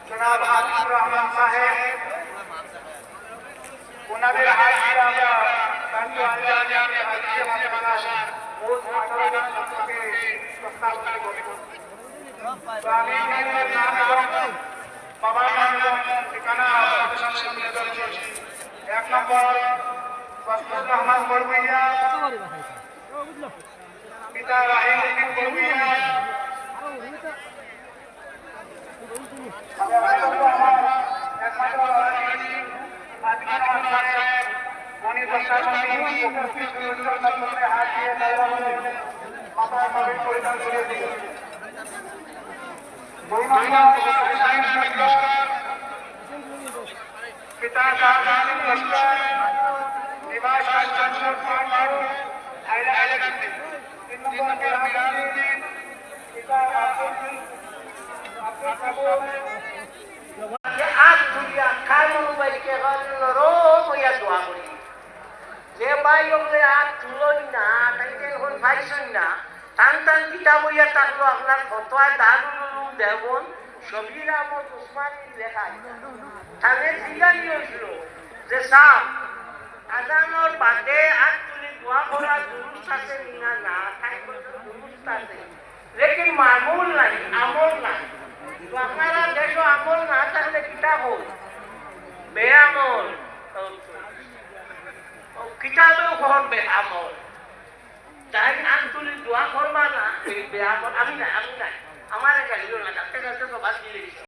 জনাব আতিকুর রহমান সাহেব ওনাদের হাত দিয়ে আমরা জাতীয় আঞ্জানের রাষ্ট্রীয় মাদ্রাসার মোট 18 ছাত্রকে প্রস্তাব করি। তো আমি ওনাদের নাম এবং বাবার নাম এবং ঠিকানা আপনাদের সামনে তুলে ধরছি। 1 নম্বর মাসুদ রহমান বড়ভূইয়া, পিতা রাহিমউদ্দিন বড়ভূইয়া, উনি প্রশাসনিক উপস্থিত ছাত্রদের হাত দিয়ে মাথায় পাবেন পরিধান করে দিলেন। 2 নম্বর পিতা শাহজাহান লস্কর, নিবাস কাঞ্চনপুর পাটপুর, হাইলাকান্দি। 3 নম্বর মিরাজউদ্দিন, পিতা আব্দুল কাবুল। আগ তুলিয়া খাই মোবাইলকে হইয়া দোয়া করি যে ভাই ওগুলো আগ তুলই না তাইতে এখন ভাইছই না টান টান কিতাব হইয়া থাকলো আপনার ফতোয়া দারুল দেবন শবির আহমদ উসমানী লেখায় তাহলে জিজ্ঞাসা হয়েছিল যে সাপ আজানোর বাদে আগ তুলি দোয়া করা দুরুস্ত আছে না না তাই দুরুস্ত আছে লেকিন মামুল নাই আমল নাই। তো আপনারা দেখো আমল না থাকলে কিতাব হোক বেআমল কিতাবেও কখন বেআমল তাই আগ তুলি দোয়া করবা না বেআমল আমি নাই আমার গাড়িও না ডাক্তার কাছে বাদ দিয়ে